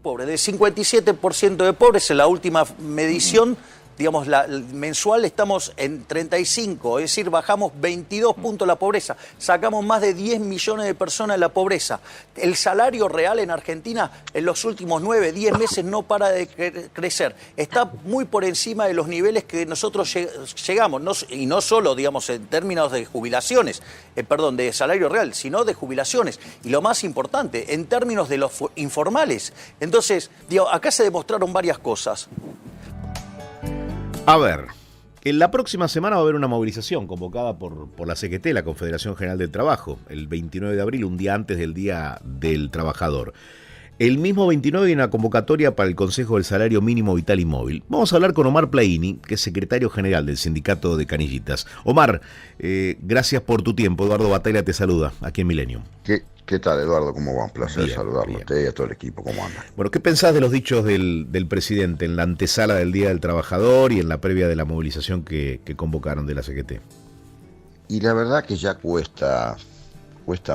pobres, de 57% de pobres en la última medición, digamos, la mensual estamos en 35, es decir, bajamos 22 puntos la pobreza, sacamos más de 10 millones de personas de la pobreza. El salario real en Argentina en los últimos 9, 10 meses no para de crecer, está muy por encima de los niveles que nosotros llegamos, y no solo, digamos, en términos de jubilaciones, de salario real, sino de jubilaciones, y lo más importante, en términos de los informales. Entonces, digo, acá se demostraron varias cosas. A ver, en la próxima semana va a haber una movilización convocada por la CGT, la Confederación General del Trabajo, el 29 de abril, un día antes del Día del Trabajador. El mismo 29 hay una convocatoria para el Consejo del Salario Mínimo Vital y Móvil. Vamos a hablar con Omar Plaini, que es secretario general del Sindicato de Canillitas. Omar, gracias por tu tiempo. Eduardo Bataglia te saluda, aquí en Milenio. ¿Qué tal, Eduardo? ¿Cómo va? Un placer Bien, saludarlo bien. a usted y a todo el equipo. ¿Cómo anda? Bueno, ¿qué pensás de los dichos del presidente en la antesala del Día del Trabajador y en la previa de la movilización que convocaron de la CGT? Y la verdad que ya cuesta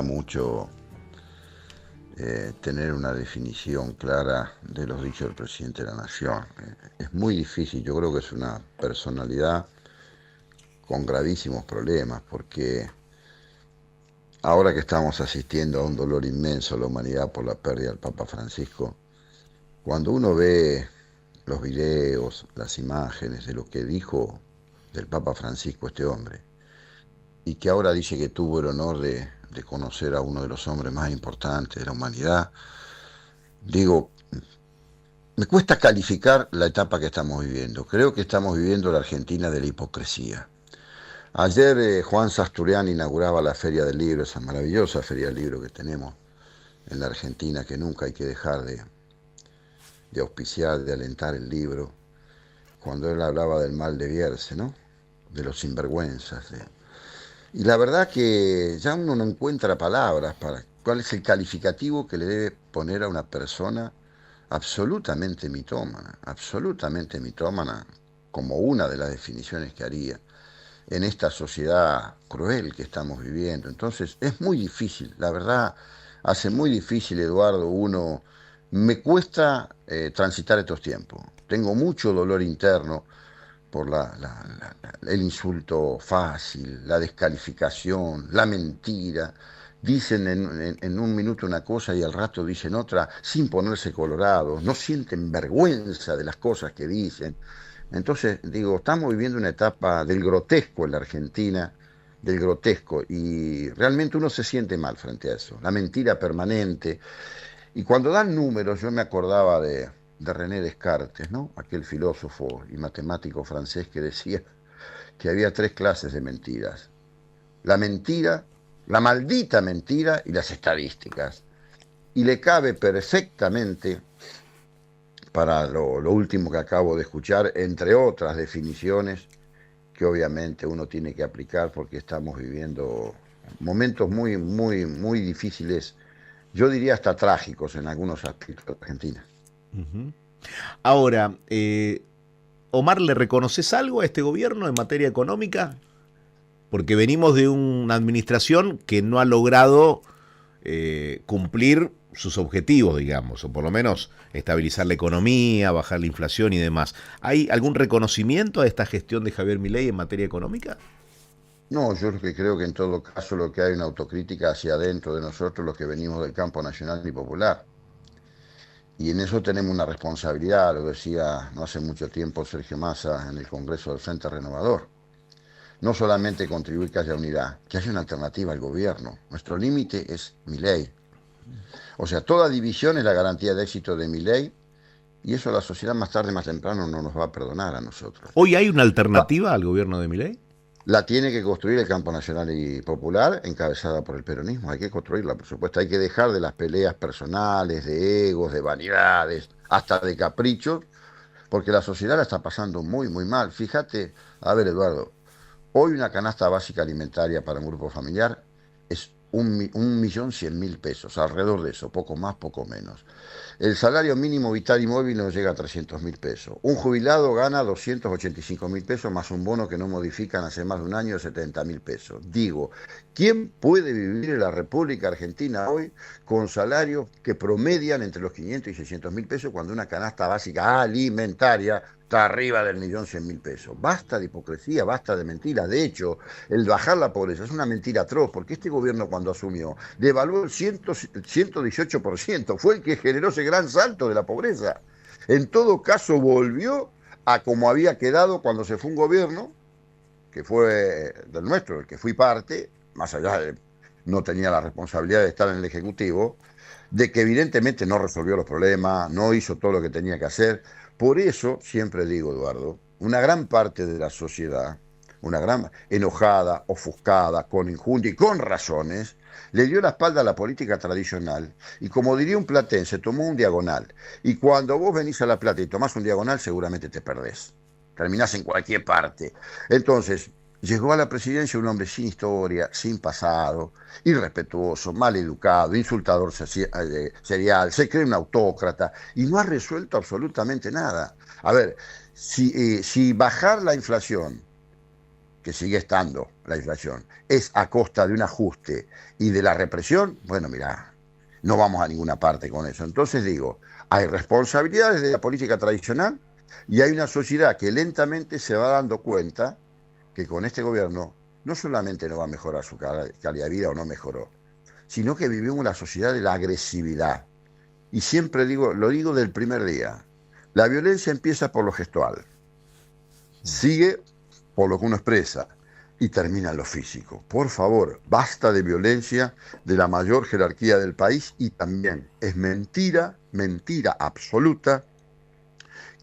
mucho tener una definición clara de los dichos del presidente de la Nación. Es muy difícil, yo creo que es una personalidad con gravísimos problemas, porque ahora que estamos asistiendo a un dolor inmenso a la humanidad por la pérdida del Papa Francisco, cuando uno ve los videos, las imágenes de lo que dijo del Papa Francisco este hombre, y que ahora dice que tuvo el honor de conocer a uno de los hombres más importantes de la humanidad, digo, me cuesta calificar la etapa que estamos viviendo. Creo que estamos viviendo la Argentina de la hipocresía. Ayer Juan Sasturian inauguraba la Feria del Libro, esa maravillosa Feria del Libro que tenemos en la Argentina, que nunca hay que dejar de auspiciar, de alentar el libro, cuando él hablaba del mal de Bierce, ¿no? De los sinvergüenzas. Y la verdad que ya uno no encuentra palabras para cuál es el calificativo que le debe poner a una persona absolutamente mitómana, como una de las definiciones que haría en esta sociedad cruel que estamos viviendo. Entonces es muy difícil, la verdad, hace muy difícil, Eduardo, me cuesta transitar estos tiempos. Tengo mucho dolor interno por el insulto fácil, la descalificación, la mentira. Dicen en un minuto una cosa y al rato dicen otra sin ponerse colorados, no sienten vergüenza de las cosas que dicen. Entonces, digo, estamos viviendo una etapa del grotesco en la Argentina, del grotesco, y realmente uno se siente mal frente a eso, la mentira permanente. Y cuando dan números, yo me acordaba de René Descartes, ¿no? Aquel filósofo y matemático francés que decía que había 3 clases de mentiras: la mentira, la maldita mentira y las estadísticas. Y le cabe perfectamente para lo último que acabo de escuchar, entre otras definiciones que obviamente uno tiene que aplicar porque estamos viviendo momentos muy, muy, muy difíciles, yo diría hasta trágicos en algunos aspectos de Argentina. Uh-huh. Ahora, Omar, ¿le reconoces algo a este gobierno en materia económica? Porque venimos de una administración que no ha logrado cumplir sus objetivos, digamos, o por lo menos estabilizar la economía, bajar la inflación y demás. ¿Hay algún reconocimiento a esta gestión de Javier Milei en materia económica? No, yo lo que creo que en todo caso lo que hay una autocrítica hacia adentro de nosotros, los que venimos del campo nacional y popular. Y en eso tenemos una responsabilidad, lo decía no hace mucho tiempo Sergio Massa en el Congreso del Frente Renovador. No solamente contribuir que haya unidad, que haya una alternativa al gobierno. Nuestro límite es Milei. O sea, toda división es la garantía de éxito de Milei, y eso la sociedad más tarde, más temprano, no nos va a perdonar a nosotros. ¿Hoy hay una alternativa al gobierno de Milei? La tiene que construir el campo nacional y popular, encabezada por el peronismo. Hay que construirla, por supuesto. Hay que dejar de las peleas personales, de egos, de vanidades, hasta de caprichos, porque la sociedad la está pasando muy, muy mal. Fíjate, a ver, Eduardo, hoy una canasta básica alimentaria para un grupo familiar es 1.100.000 pesos, alrededor de eso, poco más, poco menos. El salario mínimo vital y móvil no llega a 300.000 pesos. Un jubilado gana 285.000 pesos más un bono que no modifican hace más de un año de 70.000 pesos. Digo, ¿quién puede vivir en la República Argentina hoy con salarios que promedian entre los 500 y 600.000 pesos cuando una canasta básica alimentaria está arriba del 1.100.000 pesos? Basta de hipocresía, basta de mentira. De hecho, el bajar la pobreza es una mentira atroz, porque este gobierno cuando asumió devaluó el 118%, fue el que generó ese gran salto de la pobreza. En todo caso, volvió a como había quedado cuando se fue un gobierno, que fue del nuestro, el que fui parte, más allá de no tenía la responsabilidad de estar en el Ejecutivo, de que evidentemente no resolvió los problemas, no hizo todo lo que tenía que hacer. Por eso, siempre digo, Eduardo, una gran parte de la sociedad, una gran enojada, ofuscada, con injundia y con razones, le dio la espalda a la política tradicional y, como diría un platense, tomó un diagonal. Y cuando vos venís a La Plata y tomás un diagonal, seguramente te perdés. Terminás en cualquier parte. Entonces, llegó a la presidencia un hombre sin historia, sin pasado, irrespetuoso, mal educado, insultador serial, se cree un autócrata y no ha resuelto absolutamente nada. A ver, si bajar la inflación, que sigue estando la inflación, es a costa de un ajuste y de la represión, bueno, mirá, no vamos a ninguna parte con eso. Entonces digo, hay responsabilidades de la política tradicional y hay una sociedad que lentamente se va dando cuenta que con este gobierno no solamente no va a mejorar su calidad de vida o no mejoró, sino que vivimos una sociedad de la agresividad. Y siempre digo, lo digo del primer día, la violencia empieza por lo gestual, sigue por lo que uno expresa y termina en lo físico. Por favor, basta de violencia de la mayor jerarquía del país y también es mentira, mentira absoluta,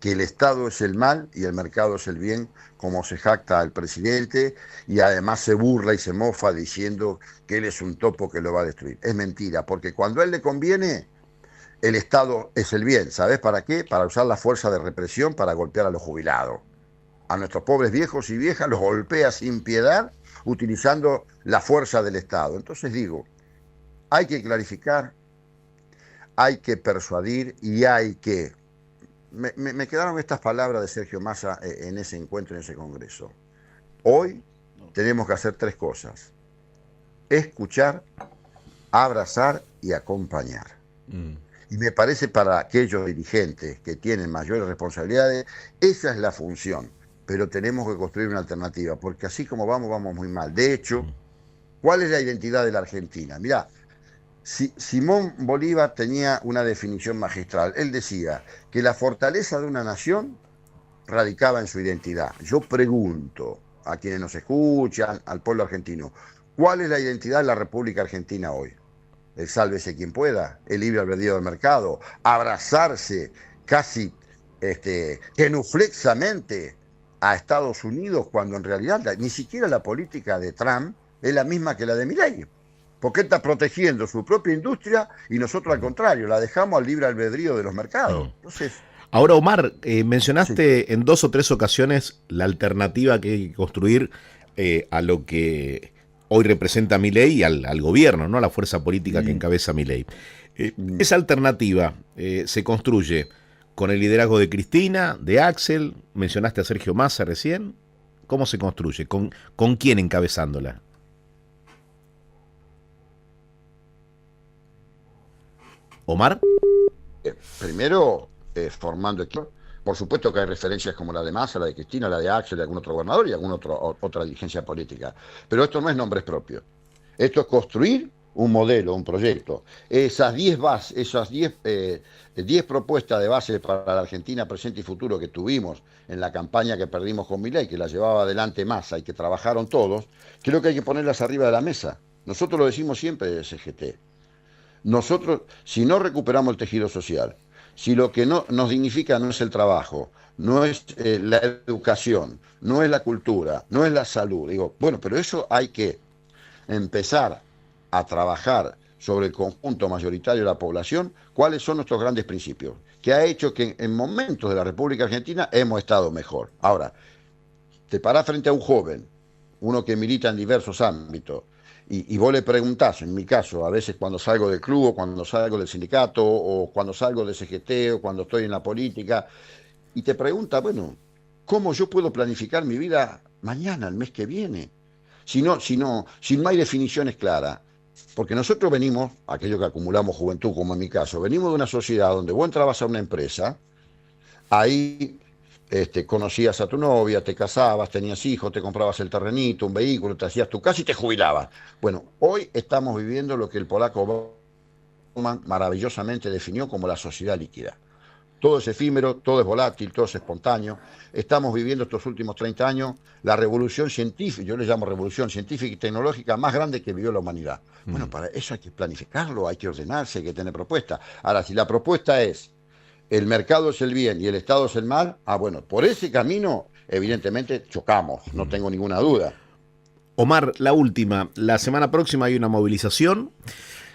que el Estado es el mal y el mercado es el bien, como se jacta el presidente, y además se burla y se mofa diciendo que él es un topo que lo va a destruir. Es mentira, porque cuando a él le conviene, el Estado es el bien. ¿Sabes para qué? Para usar la fuerza de represión para golpear a los jubilados. A nuestros pobres viejos y viejas los golpea sin piedad, utilizando la fuerza del Estado. Entonces digo, hay que clarificar, hay que persuadir y hay que... Me quedaron estas palabras de Sergio Massa en ese encuentro, en ese congreso. Hoy tenemos que hacer tres cosas: escuchar, abrazar y acompañar. Y me parece, para aquellos dirigentes que tienen mayores responsabilidades, esa es la función. Pero tenemos que construir una alternativa, porque así como vamos, vamos muy mal. De hecho, ¿cuál es la identidad de la Argentina? Mirá, Simón Bolívar tenía una definición magistral. Él decía que la fortaleza de una nación radicaba en su identidad. Yo pregunto a quienes nos escuchan, al pueblo argentino, ¿cuál es la identidad de la República Argentina hoy? El sálvese quien pueda, el libre albedrío del mercado, abrazarse casi genuflexamente a Estados Unidos, cuando en realidad ni siquiera la política de Trump es la misma que la de Milei. Porque él está protegiendo su propia industria y nosotros al contrario, la dejamos al libre albedrío de los mercados. Entonces, ahora, Omar, mencionaste en 2 o 3 ocasiones la alternativa que hay que construir a lo que hoy representa Milei y al gobierno, ¿no? A la fuerza política que encabeza Milei. Esa alternativa se construye con el liderazgo de Cristina, de Axel, mencionaste a Sergio Massa recién. ¿Cómo se construye? ¿Con quién encabezándola? ¿Omar? Primero, formando equipo. Por supuesto que hay referencias como la de Massa, la de Cristina, la de Axel, de algún otro gobernador y alguna otra dirigencia política. Pero esto no es nombres propios. Esto es construir un modelo, un proyecto. Esas 10 propuestas de base para la Argentina presente y futuro que tuvimos en la campaña que perdimos con Milei, que la llevaba adelante Massa y que trabajaron todos, creo que hay que ponerlas arriba de la mesa. Nosotros lo decimos siempre de CGT. Nosotros, si no recuperamos el tejido social, si lo que no nos dignifica no es el trabajo, no es la educación, no es la cultura, no es la salud, digo, bueno, pero eso hay que empezar a trabajar sobre el conjunto mayoritario de la población, cuáles son nuestros grandes principios, que ha hecho que en momentos de la República Argentina hemos estado mejor. Ahora, te parás frente a un joven, uno que milita en diversos ámbitos, Y vos le preguntás, en mi caso, a veces cuando salgo del club, o cuando salgo del sindicato, o cuando salgo de CGT, o cuando estoy en la política, y te pregunta, bueno, ¿cómo yo puedo planificar mi vida mañana, el mes que viene? Si no hay definiciones claras. Porque nosotros venimos, aquellos que acumulamos juventud, como en mi caso, venimos de una sociedad donde vos entrabas a una empresa, ahí conocías a tu novia, te casabas, tenías hijos, te comprabas el terrenito, un vehículo, te hacías tu casa y te jubilabas. Bueno, hoy estamos viviendo lo que el polaco Bauman maravillosamente definió como la sociedad líquida. Todo es efímero, todo es volátil, todo es espontáneo. Estamos viviendo estos últimos 30 años la revolución científica, yo le llamo revolución científica y tecnológica más grande que vivió la humanidad. Bueno, para eso hay que planificarlo, hay que ordenarse, hay que tener propuestas. Ahora, si la propuesta es el mercado es el bien y el Estado es el mal, bueno, por ese camino evidentemente chocamos, no tengo ninguna duda. Omar, la última. La semana próxima hay una movilización.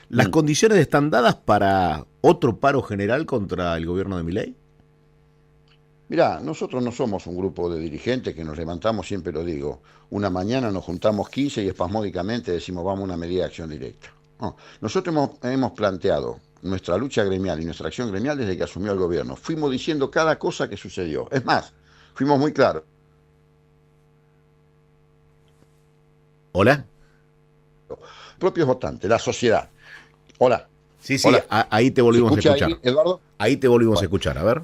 ¿Las condiciones están dadas para otro paro general contra el gobierno de Milei? Mirá, nosotros no somos un grupo de dirigentes que nos levantamos, siempre lo digo, una mañana nos juntamos 15 y espasmódicamente decimos vamos a una medida de acción directa. No, nosotros hemos planteado nuestra lucha gremial y nuestra acción gremial desde que asumió el gobierno. Fuimos diciendo cada cosa que sucedió. Es más, fuimos muy claros. ¿Hola? Propios votantes, la sociedad. Hola. Sí, sí, Hola. Ahí te volvimos a escuchar. Ahí, Eduardo? Ahí te volvimos a escuchar, a ver.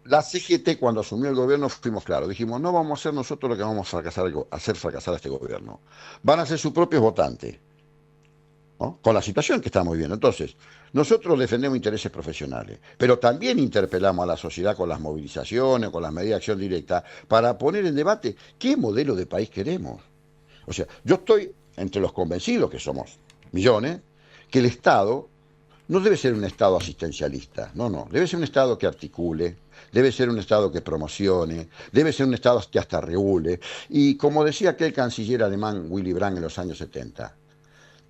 La CGT cuando asumió el gobierno fuimos claros, dijimos no vamos a ser nosotros los que vamos a hacer fracasar a este gobierno, van a ser sus propios votantes, ¿no? Con la situación que estamos viviendo. Entonces, nosotros defendemos intereses profesionales, pero también interpelamos a la sociedad con las movilizaciones, con las medidas de acción directa, para poner en debate qué modelo de país queremos. O sea, yo estoy entre los convencidos, que somos millones, que el Estado no debe ser un Estado asistencialista, no, debe ser un Estado que articule, debe ser un Estado que promocione, debe ser un Estado que hasta regule. Y como decía aquel canciller alemán Willy Brandt en los años 70,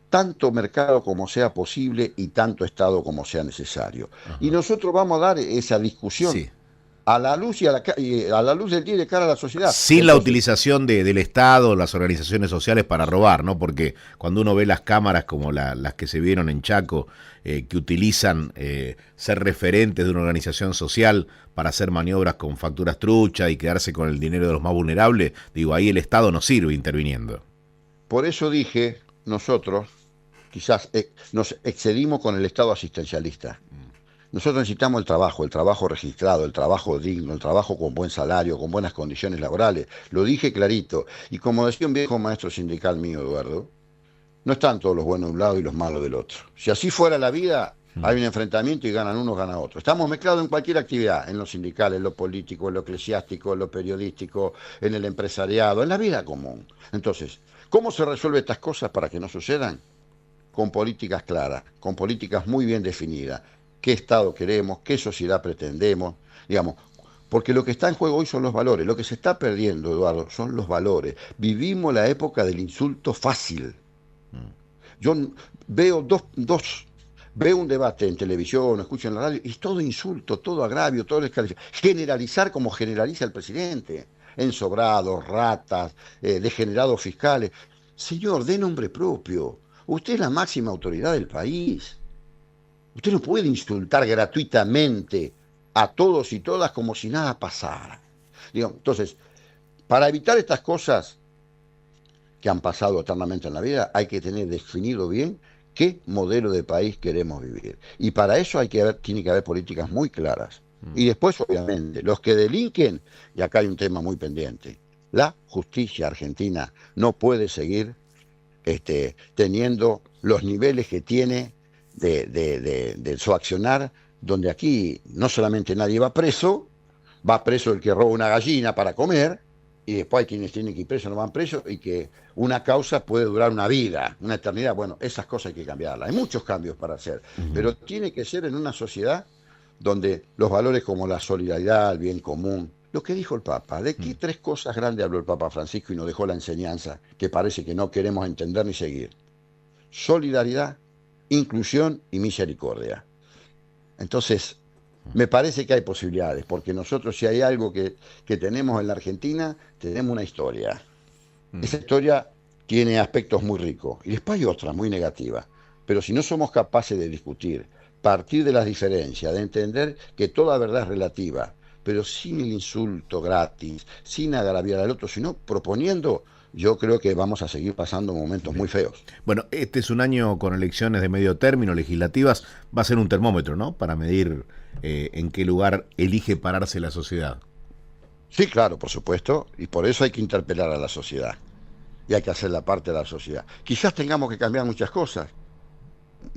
tanto mercado como sea posible y tanto Estado como sea necesario. Ajá. Y nosotros vamos a dar esa discusión. Sí. A la luz y a la luz del día de cara a la sociedad. Sin entonces, la utilización del Estado, las organizaciones sociales para robar, ¿no? Porque cuando uno ve las cámaras como las que se vieron en Chaco, que utilizan ser referentes de una organización social para hacer maniobras con facturas truchas y quedarse con el dinero de los más vulnerables, digo, ahí el Estado no sirve interviniendo. Por eso dije, nosotros quizás nos excedimos con el Estado asistencialista. Nosotros necesitamos el trabajo registrado, el trabajo digno, el trabajo con buen salario, con buenas condiciones laborales. Lo dije clarito. Y como decía un viejo maestro sindical mío, Eduardo, no están todos los buenos de un lado y los malos del otro. Si así fuera la vida, hay un enfrentamiento y ganan unos, gana otros. Estamos mezclados en cualquier actividad, en lo sindical, en lo político, en lo eclesiástico, en lo periodístico, en el empresariado, en la vida común. Entonces, ¿cómo se resuelven estas cosas para que no sucedan? Con políticas claras, con políticas muy bien definidas. ¿Qué Estado queremos? ¿Qué sociedad pretendemos? Digamos, porque lo que está en juego hoy son los valores. Lo que se está perdiendo, Eduardo, son los valores. Vivimos la época del insulto fácil. Yo veo veo un debate en televisión, escucho en la radio, y es todo insulto, todo agravio, todo descalificación. Generalizar como generaliza el presidente. Ensobrados, ratas, degenerados fiscales. Señor, dé nombre propio. Usted es la máxima autoridad del país. Usted no puede insultar gratuitamente a todos y todas como si nada pasara. Entonces, para evitar estas cosas que han pasado eternamente en la vida, hay que tener definido bien qué modelo de país queremos vivir. Y para eso tiene que haber políticas muy claras. Y después, obviamente, los que delinquen, y acá hay un tema muy pendiente, la justicia argentina no puede seguir teniendo los niveles que tiene de su accionar, donde aquí no solamente nadie va preso el que roba una gallina para comer, y después hay quienes tienen que ir presos, no van presos, y que una causa puede durar una vida, una eternidad. Bueno, esas cosas hay que cambiarlas. Hay muchos cambios para hacer, pero tiene que ser en una sociedad donde los valores como la solidaridad, el bien común, lo que dijo el Papa, ¿de qué tres cosas grandes habló el Papa Francisco y nos dejó la enseñanza que parece que no queremos entender ni seguir? Solidaridad, inclusión y misericordia. Entonces, me parece que hay posibilidades, porque nosotros si hay algo que tenemos en la Argentina, tenemos una historia. Esa historia tiene aspectos muy ricos y después hay otras muy negativas. Pero si no somos capaces de discutir, partir de las diferencias, de entender que toda verdad es relativa, pero sin el insulto gratis, sin agraviar al otro, sino proponiendo, yo creo que vamos a seguir pasando momentos muy feos. Bueno, este es un año con elecciones de medio término, legislativas, va a ser un termómetro, ¿no? Para medir en qué lugar elige pararse la sociedad. Sí, claro, por supuesto, y por eso hay que interpelar a la sociedad y hay que hacer la parte de la sociedad. Quizás tengamos que cambiar muchas cosas.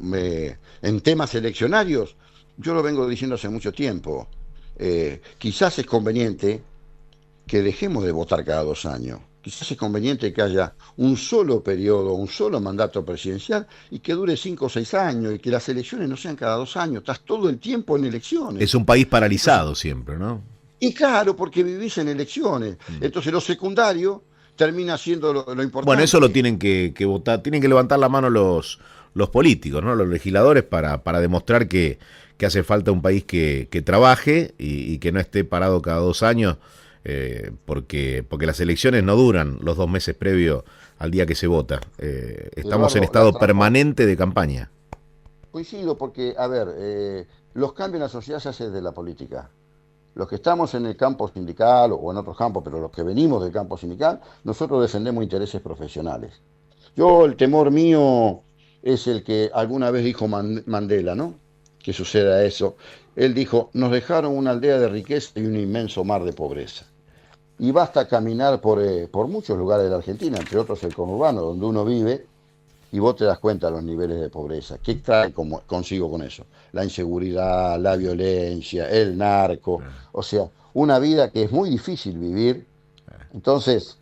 En temas eleccionarios, yo lo vengo diciendo hace mucho tiempo, quizás es conveniente que dejemos de votar cada 2 años. Quizás es conveniente que haya un solo periodo, un solo mandato presidencial y que dure 5 o 6 años y que las elecciones no sean cada 2 años. Estás todo el tiempo en elecciones. Es un país paralizado siempre, ¿no? Y claro, porque vivís en elecciones. Entonces lo secundario termina siendo lo importante. Bueno, eso lo tienen que votar, tienen que levantar la mano los políticos, ¿no? Los legisladores para demostrar que hace falta un país que trabaje y que no esté parado cada 2 años, porque las elecciones no duran los 2 meses previos al día que se vota. Estamos en estado permanente de campaña. Coincido porque, a ver, los cambios en la sociedad se hacen desde la política. Los que estamos en el campo sindical o en otros campos, pero los que venimos del campo sindical, nosotros defendemos intereses profesionales. El temor mío es el que alguna vez dijo Mandela, ¿no? Que suceda eso. Él dijo, nos dejaron una aldea de riqueza y un inmenso mar de pobreza. Y basta caminar por muchos lugares de la Argentina, entre otros el conurbano, donde uno vive, y vos te das cuenta de los niveles de pobreza. ¿Qué trae consigo con eso? La inseguridad, la violencia, el narco. O sea, una vida que es muy difícil vivir. Entonces,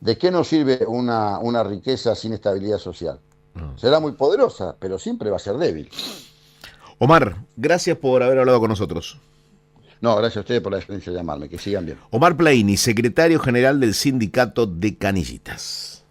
¿de qué nos sirve una riqueza sin estabilidad social? Será muy poderosa, pero siempre va a ser débil. Omar, gracias por haber hablado con nosotros. No, gracias a ustedes por la experiencia de llamarme. Que sigan bien. Omar Plaini, secretario general del Sindicato de Canillitas.